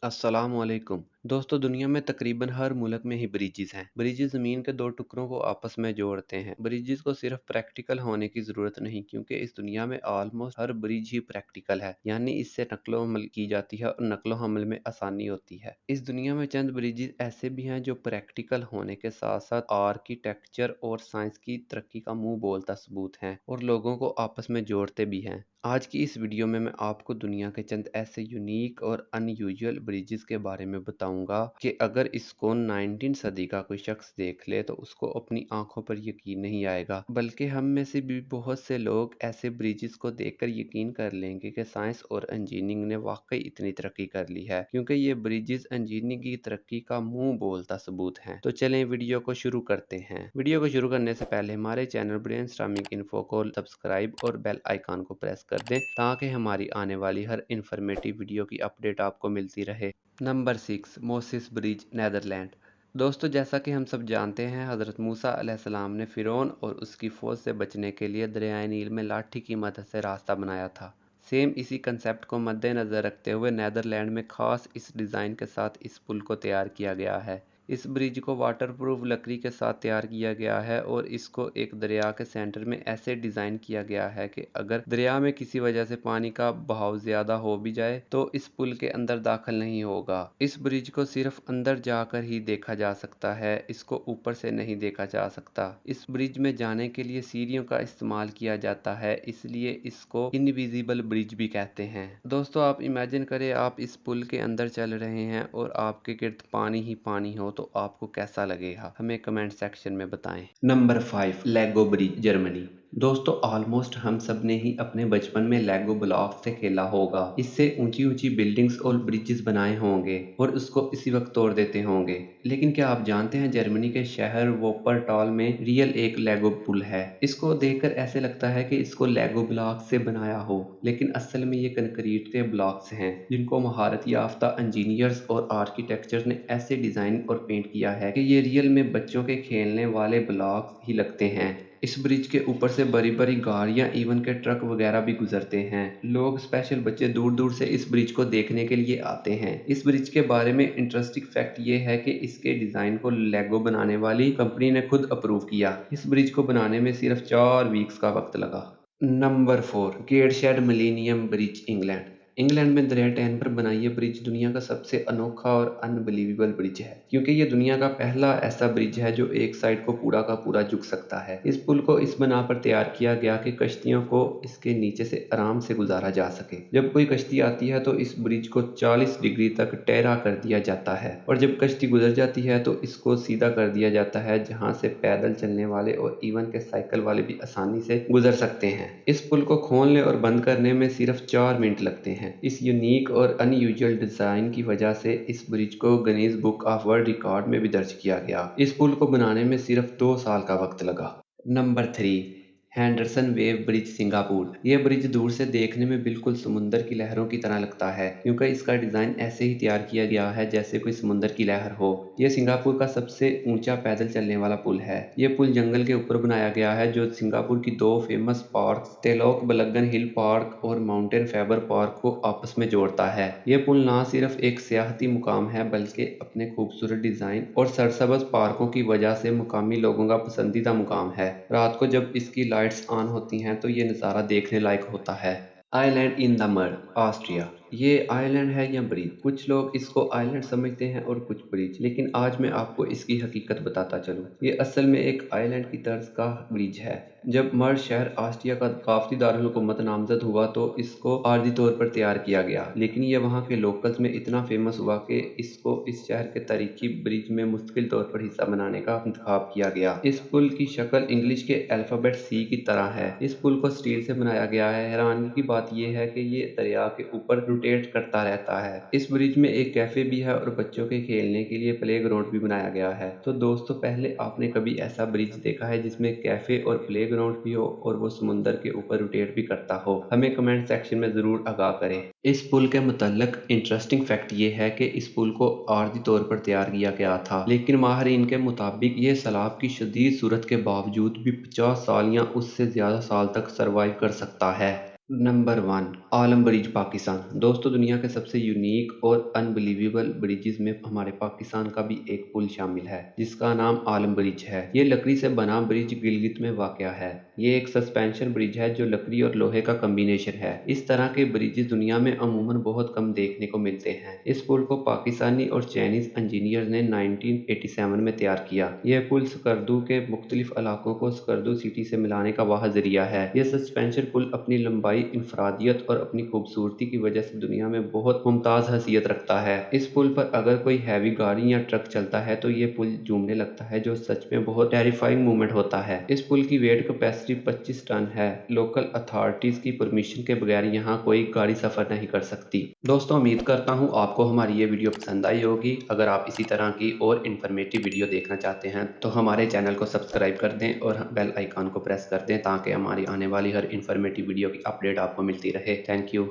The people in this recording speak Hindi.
अस्सलामुअलैकुम दोस्तों, दुनिया में तकरीबन हर मुल्क में ही ब्रिजेस हैं। ब्रिजेस ज़मीन के दो टुकड़ों को आपस में जोड़ते हैं। ब्रिजेस को सिर्फ प्रैक्टिकल होने की ज़रूरत नहीं, क्योंकि इस दुनिया में ऑलमोस्ट हर ब्रिज ही प्रैक्टिकल है, यानी इससे नकलो हमल की जाती है और नकलो हमल में आसानी होती है। इस दुनिया में चंद ब्रिजेस ऐसे भी हैं जो प्रैक्टिकल होने के साथ साथ आर्किटेक्चर और साइंस की तरक्की का मुंह बोलता सबूत हैं और लोगों को आपस में जोड़ते भी हैं। आज की इस वीडियो में मैं आपको दुनिया के चंद ऐसे यूनिक और अनयूजुअल ब्रिजेस के बारे में बताऊंगा कि अगर इसको 19 सदी का कोई शख्स देख ले तो उसको अपनी आंखों पर यकीन नहीं आएगा, बल्कि हम में से भी बहुत से लोग ऐसे ब्रिजेस को देखकर यकीन कर लेंगे कि साइंस और इंजीनियरिंग ने वाकई इतनी तरक्की कर ली है, क्योंकि ये ब्रिजेस इंजीनियरिंग की तरक्की का मुंह बोलता सबूत हैं। तो चलें वीडियो को शुरू करते हैं। वीडियो को शुरू करने से पहले हमारे चैनल ब्रेनस्टॉर्मिंग इन्फो को सब्सक्राइब और बेल आइकन को प्रेस कर दें ताकि हमारी आने वाली हर इन्फॉर्मेटिव वीडियो की अपडेट आपको मिलती रहे। Number 6, Moses bridge, Netherland. दोस्तों, जैसा कि हम सब जानते हैं, हज़रत मूसा अलैहिस्सलाम ने फ़िरौन और उसकी फ़ौज से बचने के लिए दरियाए नील में लाठी की मदद से रास्ता बनाया था। सेम इसी कंसेप्ट को मद्देनज़र रखते हुए नेदरलैंड में ख़ास इस डिज़ाइन के साथ इस पुल को तैयार किया गया है। इस ब्रिज को वाटरप्रूफ लकड़ी के साथ तैयार किया गया है और इसको एक दरिया के सेंटर में ऐसे डिज़ाइन किया गया है कि अगर दरिया में किसी वजह से पानी का बहाव ज़्यादा हो भी जाए तो इस पुल के अंदर दाखिल नहीं होगा। इस ब्रिज को सिर्फ अंदर जाकर ही देखा जा सकता है, इसको ऊपर से नहीं देखा जा सकता। इस ब्रिज में जाने के लिए सीढ़ियों का इस्तेमाल किया जाता है, इसलिए इसको इनविजिबल ब्रिज भी कहते हैं। दोस्तों, आप इमेजिन करें आप इस पुल के अंदर चल रहे हैं और आपके गिर्द पानी ही पानी हो तो आपको कैसा लगेगा? हमें कमेंट सेक्शन में बताएं। नंबर 5, लेगो ब्रिज, जर्मनी। दोस्तों, ऑलमोस्ट हम सब ने ही अपने बचपन में लेगो ब्लॉक से खेला होगा। इससे ऊंची ऊंची बिल्डिंग्स और ब्रिजेस बनाए होंगे और उसको इसी वक्त तोड़ देते होंगे। लेकिन क्या आप जानते हैं, जर्मनी के शहर वोपरटाल में रियल एक लेगो पुल है। इसको देखकर ऐसे लगता है कि इसको लेगो ब्लॉक से बनाया हो, लेकिन असल में ये कंक्रीट के ब्लॉक्स हैं जिनको महारत याफ्ता इंजीनियर्स और आर्किटेक्चर्स ने ऐसे डिजाइन और पेंट किया है कि ये रियल में बच्चों के खेलने वाले ब्लॉक्स ही लगते हैं। इस ब्रिज के ऊपर से बड़ी बड़ी गाड़ियां इवन के ट्रक वगैरह भी गुजरते हैं। लोग, स्पेशल बच्चे, दूर दूर से इस ब्रिज को देखने के लिए आते हैं। इस ब्रिज के बारे में इंटरेस्टिंग फैक्ट ये है कि इसके डिजाइन को लेगो बनाने वाली कंपनी ने खुद अप्रूव किया। इस ब्रिज को बनाने में सिर्फ 4 वीक्स का वक्त लगा। Number 4, Gateshead Millennium Bridge, England. England में दरिया टैन पर बना ये ब्रिज दुनिया का सबसे अनोखा और अनबिलीवेबल ब्रिज है, क्योंकि ये दुनिया का पहला ऐसा ब्रिज है जो एक साइड को पूरा का पूरा झुक सकता है। इस पुल को इस बना पर तैयार किया गया कि कश्तियों को इसके नीचे से आराम से गुजारा जा सके। जब कोई कश्ती आती है तो इस ब्रिज को 40 डिग्री तक टेढ़ा कर दिया जाता है और जब कश्ती गुजर जाती है तो इसको सीधा कर दिया जाता है, जहां से पैदल चलने वाले और इवन के साइकिल वाले भी आसानी से गुजर सकते हैं। इस पुल को खोलने और बंद करने में सिर्फ 4 मिनट लगते हैं। इस यूनिक और अनयूजुअल डिजाइन की वजह से इस ब्रिज को Guinness book of world record में भी दर्ज किया गया। इस पुल को बनाने में सिर्फ 2 साल का वक्त लगा। Number 3, Henderson wave bridge, Singapore. यह ब्रिज दूर से देखने में बिल्कुल समुंदर की लहरों की तरह लगता है, क्योंकि इसका डिजाइन ऐसे ही तैयार किया गया है जैसे कोई समुंदर की लहर हो। यह सिंगापुर का सबसे ऊंचा पैदल चलने वाला पुल है। यह पुल जंगल के ऊपर बनाया गया है जो सिंगापुर की 2 फेमस पार्क, तेलोक बलगन हिल पार्क और माउंटेन फैबर पार्क को आपस में जोड़ता है। यह पुल ना सिर्फ एक सियाहती मुकाम है, बल्कि अपने खूबसूरत डिजाइन और सरसब्ज पार्कों की वजह से मुकामी लोगों का पसंदीदा मुकाम है। रात को जब इसकी लाइट्स ऑन होती हैं तो ये नज़ारा देखने लायक होता है। Island in the mud, Austria. ये आइलैंड है या ब्रिज? कुछ लोग इसको आइलैंड समझते हैं और कुछ ब्रिज, लेकिन आज मैं आपको इसकी हकीकत बताता चलूं। ये असल में एक आइलैंड की तर्ज का ब्रिज है। जब मर्ड शहर ऑस्ट्रिया का वफाकी दारुल हुकूमत नामजद हुआ तो इसको आर्जी तौर पर तैयार किया गया, लेकिन ये वहाँ के लोकल्स में इतना फेमस हुआ कि इसको इस शहर के तारीखी ब्रिज में मुस्तकिल तौर पर हिस्सा बनाने का इंतखाब किया गया। इस पुल की शक्ल इंग्लिश के अल्फाबेट सी की तरह है। इस पुल को स्टील से बनाया गया है। हैरानी की बात यह है कि ये दरिया के ऊपर रोटेट करता रहता है। इस ब्रिज में एक कैफे भी है और बच्चों के खेलने के लिए प्ले ग्राउंड भी बनाया गया है। तो दोस्तों, पहले आपने कभी ऐसा ब्रिज देखा है जिसमें कैफे और प्ले ग्राउंड भी हो और वो समुंदर के ऊपर रोटेट भी करता हो? हमें कमेंट सेक्शन में जरूर आगाह करें। इस पुल के मुतल्लिक इंटरेस्टिंग फैक्ट ये है कि इस पुल को आर्जी तौर पर तैयार किया गया था, लेकिन माहिरीन के मुताबिक ये सैलाब की शदीद सूरत के बावजूद भी 50 साल या उससे ज्यादा साल तक सरवाइव कर सकता है। नंबर 1, आलम ब्रिज पाकिस्तान। दोस्तों, दुनिया के सबसे यूनिक और अनबिलीवेबल ब्रिजेस में हमारे पाकिस्तान का भी एक पुल शामिल है जिसका नाम आलम ब्रिज है। ये लकड़ी से बना ब्रिज गिलगित में वाक़या है। ये एक सस्पेंशन ब्रिज है जो लकड़ी और लोहे का कॉम्बिनेशन है। इस तरह के ब्रिजेस दुनिया में अमूमन बहुत कम देखने को मिलते हैं। इस पुल को पाकिस्तानी और चाइनीज इंजीनियर ने 1987 में तैयार किया। यह पुल स्कर्दू के मुख्तलिफ इलाकों को स्कर्दू सिटी से मिलाने का वाह जरिया है। यह सस्पेंशन पुल अपनी लंबाई, इंफरादियत और अपनी खूबसूरती की वजह से दुनिया में बहुत मुमताज हैसियत रखता है। इस पुल पर अगर कोई हैवी गाड़ी या ट्रक चलता है तो ये पुल झूमने लगता है, जो सच में बहुत टेरिफाइंग मूवमेंट होता है। इस पुल की वेट कैपेसिटी 25 टन है। लोकल अथॉरिटीज की परमिशन के बगैर यहाँ कोई गाड़ी सफर नहीं कर सकती। दोस्तों, उम्मीद करता हूँ आपको हमारी ये वीडियो पसंद आई होगी। अगर आप इसी तरह की और इन्फॉर्मेटिव वीडियो देखना चाहते हैं तो हमारे चैनल को सब्सक्राइब कर दें और बेल आइकॉन को प्रेस कर दें ताकि हमारी आने वाली हर इन्फॉर्मेटिव वीडियो की अपडेट आपको मिलती रहे। Thank you.